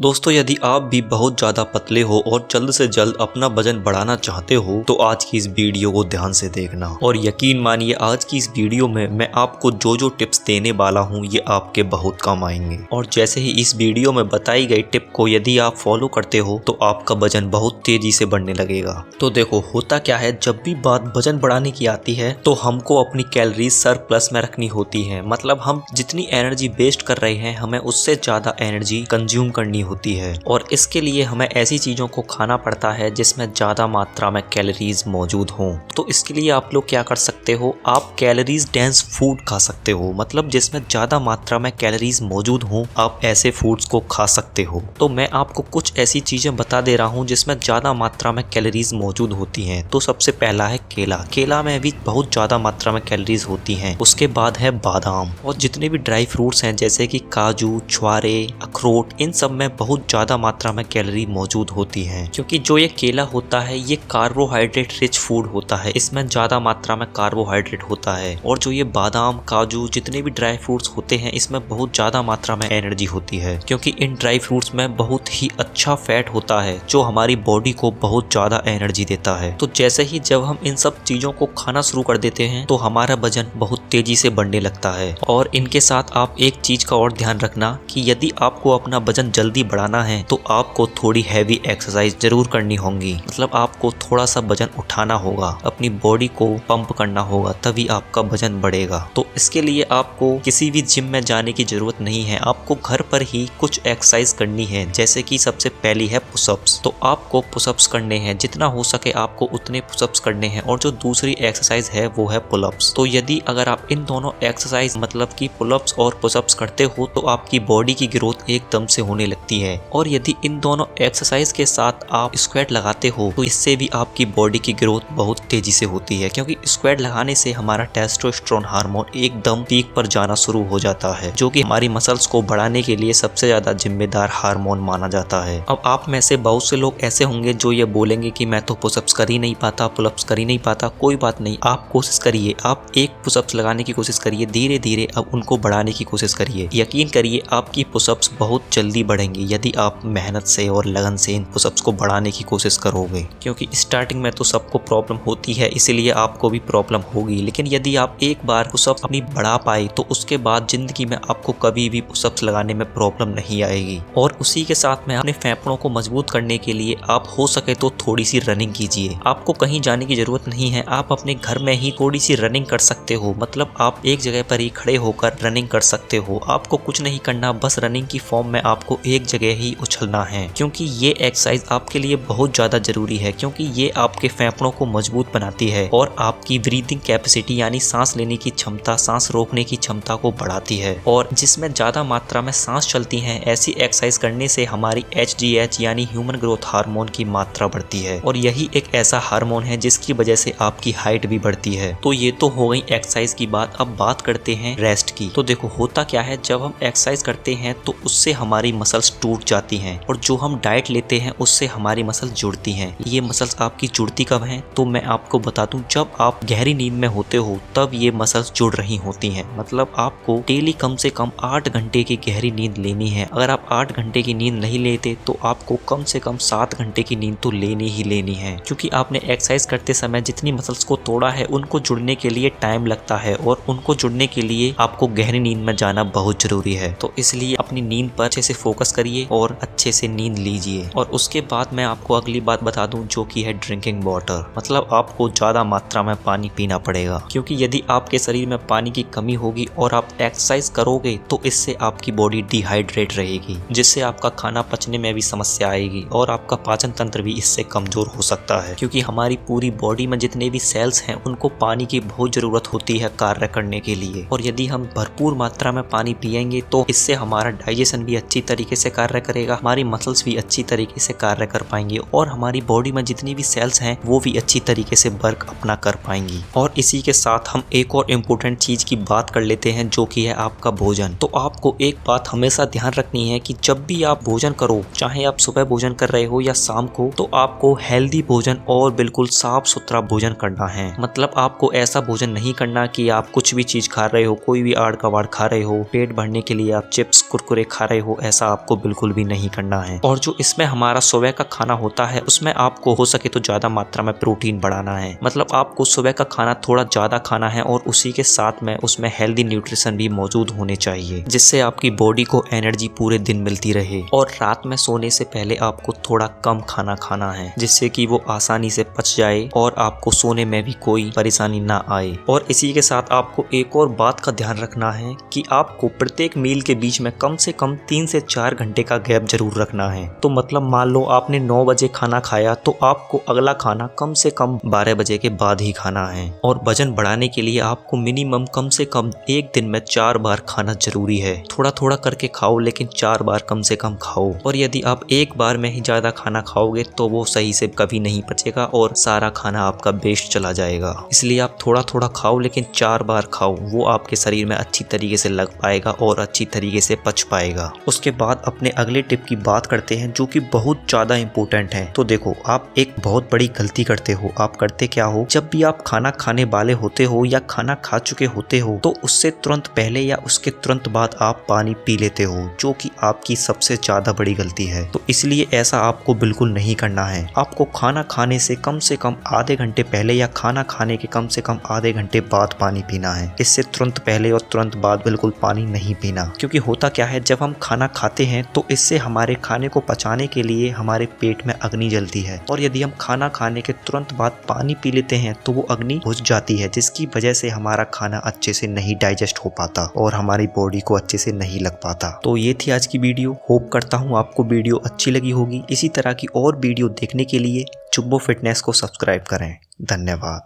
दोस्तों, यदि आप भी बहुत ज़्यादा पतले हो और जल्द से जल्द अपना वजन बढ़ाना चाहते हो तो आज की इस वीडियो को ध्यान से देखना। और यकीन मानिए, आज की इस वीडियो में मैं आपको जो जो टिप्स देने वाला हूँ ये आपके बहुत काम आएंगे। और जैसे ही इस वीडियो में बताई गई टिप को यदि आप फॉलो करते हो तो आपका वजन बहुत तेजी से बढ़ने लगेगा। तो देखो, होता क्या है, जब भी बात वजन बढ़ाने की आती है तो हमको अपनी कैलोरीज सरप्लस में रखनी होती है। मतलब हम जितनी एनर्जी वेस्ट कर रहे हैं हमें उससे ज्यादा एनर्जी कंज्यूम करनी होती है। और इसके लिए हमें ऐसी चीजों को खाना पड़ता है जिसमें ज्यादा मात्रा में कैलोरीज मौजूद हों। तो इसके लिए आप लोग क्या कर सकते हो, आप कैलोरीज डेंस फूड खा सकते हो। मतलब जिसमें ज्यादा मात्रा में कैलोरीज मौजूद हों, आप ऐसे फूड्स को खा सकते हो। तो मैं आपको कुछ ऐसी चीजें बता दे रहा हूँ जिसमें ज्यादा मात्रा में कैलोरीज मौजूद होती हैं। तो सबसे पहला है केला। केला में भी बहुत ज्यादा मात्रा में कैलोरीज होती हैं। उसके बाद है बादाम और जितने भी ड्राई फ्रूट्स हैं जैसे कि काजू, छुआरे, अखरोट, इन सब में बहुत ज्यादा मात्रा में कैलोरी मौजूद होती है। क्योंकि जो ये केला होता है ये कार्बोहाइड्रेट रिच फूड होता है, इसमें ज्यादा मात्रा में कार्बोहाइड्रेट होता है। और जो ये बादाम, काजू, जितने भी ड्राई फ्रूट्स होते हैं इसमें बहुत ज्यादा मात्रा में एनर्जी होती है। क्योंकि इन ड्राई फ्रूट्स में बहुत ही अच्छा फैट होता है जो हमारी बॉडी को बहुत ज्यादा एनर्जी देता है। तो जैसे ही जब हम इन सब चीजों को खाना शुरू कर देते हैं तो हमारा वजन बहुत तेजी से बढ़ने लगता है। और इनके साथ आप एक चीज का और ध्यान रखना कि यदि आपको अपना वजन जल्दी बढ़ाना है तो आपको थोड़ी हैवी एक्सरसाइज जरूर करनी होगी। मतलब आपको थोड़ा सा वजन उठाना होगा, अपनी बॉडी को पंप करना होगा, तभी आपका वजन बढ़ेगा। तो इसके लिए आपको किसी भी जिम में जाने की जरूरत नहीं है, आपको घर पर ही कुछ एक्सरसाइज करनी है। जैसे कि सबसे पहली है पुशअप्स। तो आपको पुशअप्स करने हैं, जितना हो सके आपको उतने पुशअप्स करने हैं। और जो दूसरी एक्सरसाइज है वो है पुलअप्स। तो यदि अगर आप इन दोनों एक्सरसाइज मतलब कि पुलअप्स और पुशअप्स करते हो तो आपकी बॉडी की ग्रोथ एकदम से होने लगती है। और यदि इन दोनों एक्सरसाइज के साथ आप स्क्वाट लगाते हो तो इससे भी आपकी बॉडी की ग्रोथ बहुत तेजी से होती है। क्योंकि स्क्वाट लगाने से हमारा टेस्टोस्टेरोन हार्मोन एकदम पीक पर जाना शुरू हो जाता है, जो कि हमारी मसल्स को बढ़ाने के लिए सबसे ज्यादा जिम्मेदार हार्मोन माना जाता है। अब आप में से बहुत से लोग ऐसे होंगे जो ये बोलेंगे कि मैं तो पुशअप्स कर ही नहीं पाता, पुलअप्स कर ही नहीं पाता। कोई बात नहीं, आप कोशिश करिए, आप एक पुशअप्स लगाने की कोशिश करिए, धीरे धीरे अब उनको बढ़ाने की कोशिश करिए। यकीन करिए आपकी पुशअप्स बहुत जल्दी बढ़ेंगी यदि आप मेहनत से और लगन से इन पुशअप्स को बढ़ाने की कोशिश करोगे। क्योंकि स्टार्टिंग में तो सबको प्रॉब्लम होती है, इसीलिए आपको भी प्रॉब्लम होगी। लेकिन यदि आप एक बार पुशअप्स अपनी बढ़ा पाए तो उसके बाद जिंदगी में आपको कभी भी पुशअप्स लगाने में प्रॉब्लम नहीं आएगी। और उसी के साथ में अपने फेफड़ों को मजबूत करने के लिए आप हो सके तो थोड़ी सी रनिंग कीजिए। आपको कहीं जाने की जरूरत नहीं है, आप अपने घर में ही थोड़ी सी रनिंग कर सकते हो। मतलब आप एक जगह पर ही खड़े होकर रनिंग कर सकते हो। आपको कुछ नहीं करना, बस रनिंग की फॉर्म में आपको एक जगह ही उछलना है। क्योंकि ये एक्सरसाइज आपके लिए बहुत ज्यादा जरूरी है, क्योंकि ये आपके फेफड़ों को मजबूत बनाती है और आपकी ब्रीदिंग कैपेसिटी यानी सांस लेने की क्षमता, सांस रोकने की क्षमता को बढ़ाती है। और जिसमें ज्यादा मात्रा में सांस चलती है ऐसी एक्सरसाइज करने से हमारी HGH यानी ह्यूमन ग्रोथ हार्मोन की मात्रा बढ़ती है। और यही एक ऐसा हार्मोन है जिसकी वजह से आपकी हाइट भी बढ़ती है। तो ये तो हो गई एक्सरसाइज की बात। अब बात करते हैं रेस्ट की। तो देखो, होता क्या है, जब हम एक्सरसाइज करते हैं तो उससे हमारी मसल्स टूट जाती हैं और जो हम डाइट लेते हैं उससे हमारी मसल्स जुड़ती हैं। ये मसल्स आपकी जुड़ती कब हैं? तो मैं आपको बता दूं, जब आप गहरी नींद में होते हो तब ये मसल्स जुड़ रही होती हैं। मतलब आपको डेली कम से कम 8 घंटे की गहरी नींद लेनी है। अगर आप 8 घंटे की नींद नहीं लेते तो आपको कम से कम 7 घंटे की नींद तो लेनी ही लेनी है। क्योंकि आपने एक्सरसाइज करते समय जितनी मसल्स को तोड़ा है उनको जुड़ने के लिए टाइम लगता है और उनको जुड़ने के लिए आपको गहरी नींद में जाना बहुत जरूरी है। तो इसलिए अपनी नींद पर अच्छे से फोकस करिए और अच्छे से नींद लीजिए। और उसके बाद मैं आपको अगली बात बता दूं जो कि है ड्रिंकिंग वाटर। मतलब आपको ज्यादा मात्रा में पानी पीना पड़ेगा। क्योंकि यदि आपके शरीर में पानी की कमी होगी और आप एक्सरसाइज करोगे तो इससे आपकी बॉडी डिहाइड्रेट रहेगी, जिससे आपका खाना पचने में भी समस्या आएगी और आपका पाचन तंत्र भी इससे कमजोर हो सकता है। क्योंकि हमारी पूरी बॉडी में जितने भी सेल्स हैं उनको पानी की बहुत जरूरत होती है कार्य करने के लिए। और यदि हम भरपूर मात्रा में पानी पिएंगे तो इससे हमारा डाइजेशन भी अच्छी तरीके से कार्य करेगा, हमारी मसल्स भी अच्छी तरीके से कार्य कर पाएंगे और हमारी बॉडी में जितनी भी सेल्स हैं वो भी अच्छी तरीके से वर्क अपना कर पाएंगी। और इसी के साथ हम एक और इम्पोर्टेंट चीज की बात कर लेते हैं जो कि है आपका भोजन। तो आपको एक बात हमेशा ध्यान रखनी है कि जब भी आप भोजन करो, चाहे आप सुबह भोजन कर रहे हो या शाम को, तो आपको हेल्दी भोजन और बिल्कुल साफ सुथरा भोजन करना है। मतलब आपको ऐसा भोजन नहीं करना कि आप कुछ भी चीज खा रहे हो, कोई भी आड़ कबाड़ खा रहे हो, पेट भरने के लिए आप चिप्स कुरकुरे खा रहे हो, ऐसा आपको बिल्कुल भी नहीं करना है। और जो इसमें हमारा सुबह का खाना होता है उसमें आपको हो सके तो ज्यादा मात्रा में प्रोटीन बढ़ाना है। मतलब आपको सुबह का खाना थोड़ा ज्यादा खाना है और उसी के साथ में उसमें हेल्दी न्यूट्रिशन भी मौजूद होने चाहिए, जिससे आपकी बॉडी को एनर्जी पूरे दिन मिलती रहे। और रात में सोने से पहले आपको थोड़ा कम खाना खाना है, जिससे कि वो आसानी से पच जाए और आपको सोने में भी कोई परेशानी ना आए। और इसी के साथ आपको एक और बात का ध्यान रखना है कि आपको प्रत्येक मील के बीच में कम से कम 3 से 4 घंटे का गैप जरूर रखना है। तो मतलब मान लो आपने 9 बजे खाना खाया तो आपको अगला खाना कम से कम 12 बजे के बाद ही खाना है। और वजन बढ़ाने के लिए आपको मिनिमम कम से कम एक दिन में 4 बार खाना जरूरी है। थोड़ा थोड़ा करके खाओ लेकिन 4 बार कम से कम खाओ। और यदि आप एक बार में ही ज्यादा खाना खाओगे तो वो सही से कभी नहीं पचेगा और सारा खाना आपका वेस्ट चला जाएगा। इसलिए आप थोड़ा थोड़ा खाओ लेकिन 4 बार खाओ, वो आपके शरीर में अच्छी तरीके से लग पाएगा और अच्छी तरीके से पच पाएगा। उसके बाद अपने अगले टिप की बात करते हैं जो कि बहुत ज्यादा इंपॉर्टेंट है। तो देखो, आप एक बहुत बड़ी गलती करते हो। आप करते क्या हो, जब भी आप खाना खाने वाले होते हो या खाना खा चुके होते हो तो उससे तुरंत पहले या उसके तुरंत बाद आप पानी पी लेते हो, जो कि आपकी सबसे ज्यादा बड़ी गलती है। तो इसलिए ऐसा आपको बिल्कुल नहीं करना है। आपको खाना खाने से कम आधे घंटे पहले या खाना खाने के कम से कम आधे घंटे बाद पानी पीना है। इससे तुरंत पहले और तुरंत बाद बिल्कुल पानी नहीं पीना। क्योंकि होता क्या है, जब हम खाना खाते हैं तो इससे हमारे खाने को पचाने के लिए हमारे पेट में अग्नि जलती है, और यदि हम खाना खाने के तुरंत बाद पानी पी लेते हैं तो वो अग्नि बुझ जाती है, जिसकी वजह से हमारा खाना अच्छे से नहीं डाइजेस्ट हो पाता और हमारी बॉडी को अच्छे से नहीं लग पाता। तो ये थी आज की वीडियो। होप करता हूँ आपको वीडियो अच्छी लगी होगी। इसी तरह की और वीडियो देखने के लिए चुब्बो फिटनेस को सब्सक्राइब करें। धन्यवाद।